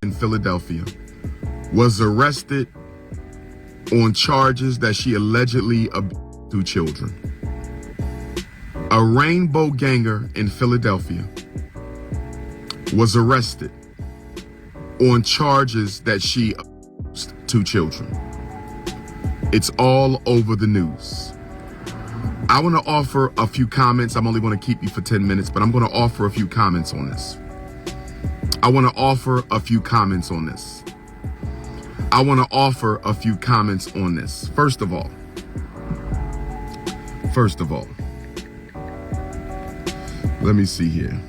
in Philadelphia was arrested on charges that she allegedly abused 2 children. A rainbow ganger in Philadelphia was arrested on charges that she abused 2 children. It's all over the news. I want to offer a few comments. I'm only going to keep you for 10 minutes, but I'm going to offer a few comments on this. I want to offer a few comments on this. First of all, let me see here.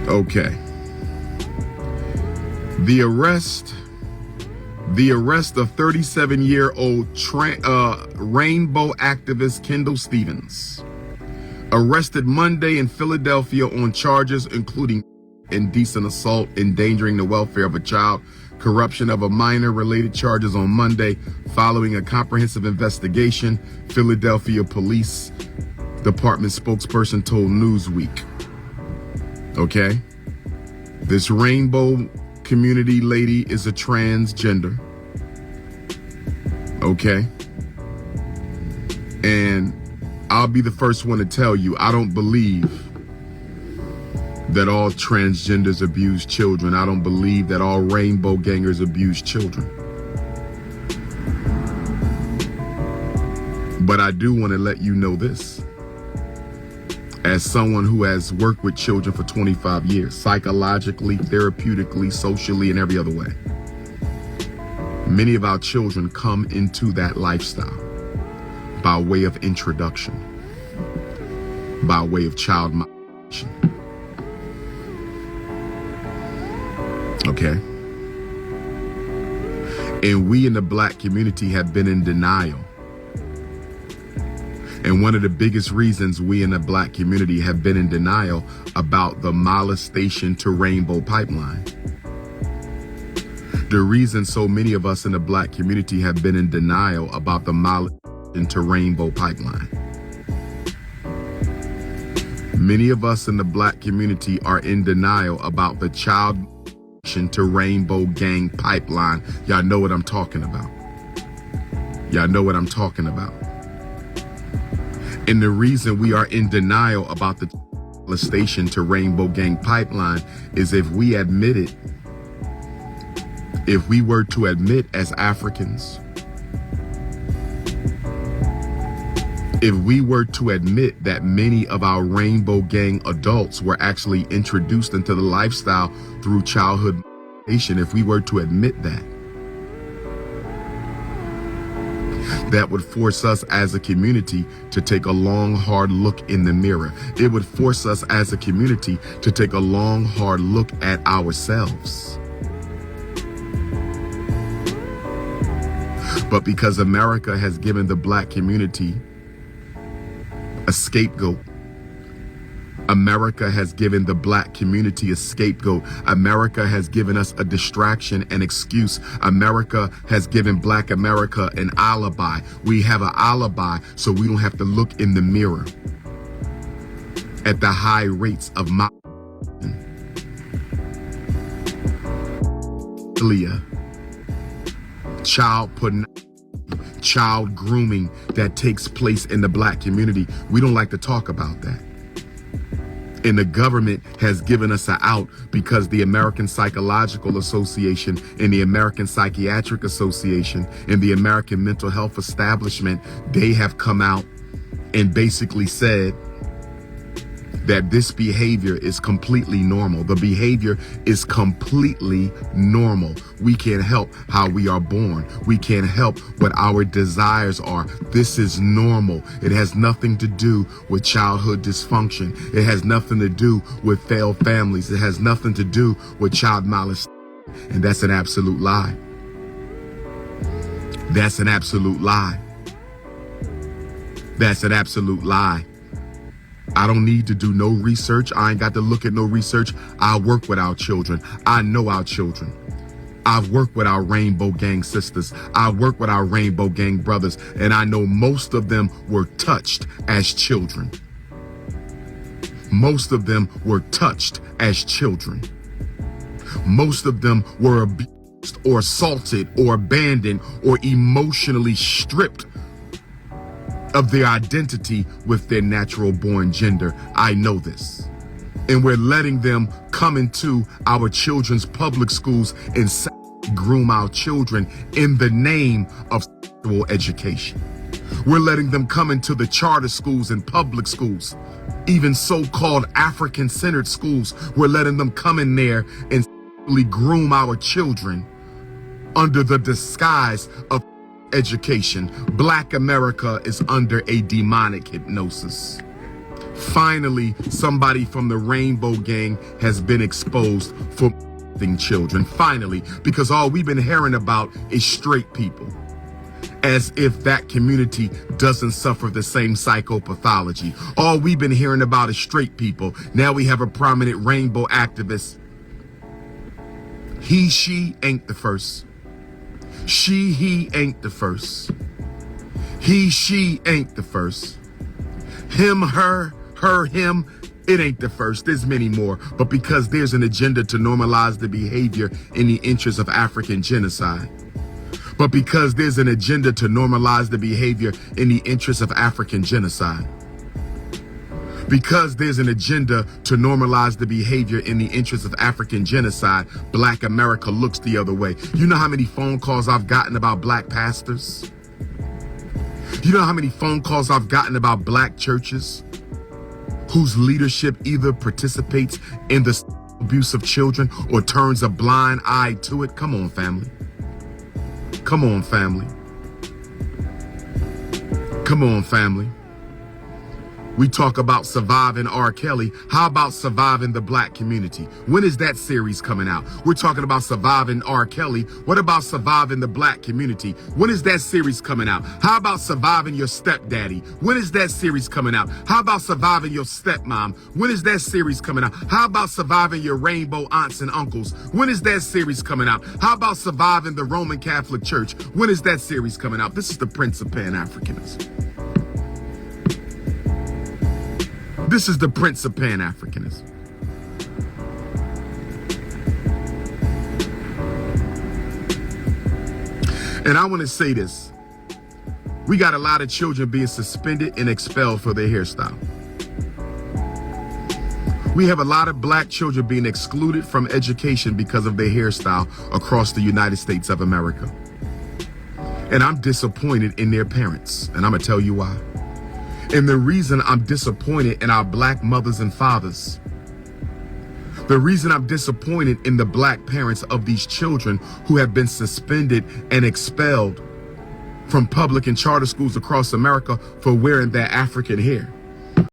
Okay. The arrest of 37-year-old rainbow activist Kendall Stevens, arrested Monday in Philadelphia on charges including indecent assault, endangering the welfare of a child, corruption of a minor, related charges on Monday following a comprehensive investigation, Philadelphia Police Department spokesperson told Newsweek. Okay? This rainbow community lady is a transgender. Okay? And I'll be the first one to tell you, I don't believe that all transgenders abuse children. I don't believe that all rainbow gangers abuse children. But I do want to let you know this. As someone who has worked with children for 25 years, psychologically, therapeutically, socially, and every other way, many of our children come into that lifestyle by way of introduction, by way of child molestation. Okay? And we in the Black community have been in denial. And one of the biggest reasons we in the Black community have been in denial about the molestation to rainbow pipeline. The reason so many of us in the Black community have been in denial about the molestation to rainbow pipeline. Many of us in the Black community are in denial about the child molestation to rainbow gang pipeline. Y'all know what I'm talking about. Y'all know what I'm talking about. And the reason we are in denial about the molestation to rainbow gang pipeline is if we were to admit as Africans, if we were to admit that many of our rainbow gang adults were actually introduced into the lifestyle through childhood molestation, if we were to admit that, that would force us as a community to take a long, hard look in the mirror. It would force us as a community to take a long, hard look at ourselves. But because America has given the Black community a scapegoat, America has given the Black community a scapegoat. America has given us a distraction, an excuse. America has given Black America an alibi. We have an alibi so we don't have to look in the mirror at the high rates of child pornography, child grooming that takes place in the Black community. We don't like to talk about that. And the government has given us an out because the American Psychological Association and the American Psychiatric Association and the American Mental Health Establishment, they have come out and basically said that this behavior is completely normal. The behavior is completely normal. We can't help how we are born. We can't help what our desires are. This is normal. It has nothing to do with childhood dysfunction. It has nothing to do with failed families. It has nothing to do with child molestation. And that's an absolute lie. That's an absolute lie. That's an absolute lie. I don't need to do no research. I ain't got to look at no research. I work with our children. I know our children. I've worked with our Rainbow Gang sisters. I work with our Rainbow Gang brothers, and I know most of them were touched as children. Most of them were touched as children. Most of them were abused or assaulted or abandoned or emotionally stripped of their identity with their natural born gender. I know this. And we're letting them come into our children's public schools and groom our children in the name of sexual education. We're letting them come into the charter schools and public schools, even so-called African-centered schools. We're letting them come in there and groom our children under the disguise of education. Black America is under a demonic hypnosis. Finally, somebody from the Rainbow Gang has been exposed for children. Finally, because all we've been hearing about is straight people. As if that community doesn't suffer the same psychopathology. All we've been hearing about is straight people. Now we have a prominent rainbow activist. He, she ain't the first. She, he ain't the first. He, she ain't the first. Him, her, him, it ain't the first. There's many more. But because there's an agenda to normalize the behavior in the interest of African genocide. But because there's an agenda to normalize the behavior in the interest of African genocide. Because there's an agenda to normalize the behavior in the interest of African genocide, Black America looks the other way. You know how many phone calls I've gotten about black pastors? You know how many phone calls I've gotten about black churches whose leadership either participates in the abuse of children or turns a blind eye to it? Come on, family. Come on, family. Come on, family. We talk about surviving R. Kelly. How about surviving the black community? When is that series coming out? We're talking about surviving R. Kelly. What about surviving the black community? When is that series coming out? How about surviving your stepdaddy? When is that series coming out? How about surviving your stepmom? When is that series coming out? How about surviving your rainbow aunts and uncles? When is that series coming out? How about surviving the Roman Catholic Church? When is that series coming out? This is the Prince of Pan-Africanism. This is the Prince of Pan-Africanism. And I want to say this. We got a lot of children being suspended and expelled for their hairstyle. We have a lot of black children being excluded from education because of their hairstyle across the United States of America. And I'm disappointed in their parents. And I'm going to tell you why. And the reason I'm disappointed in our black mothers and fathers, the reason I'm disappointed in the black parents of these children who have been suspended and expelled from public and charter schools across America for wearing their African hair.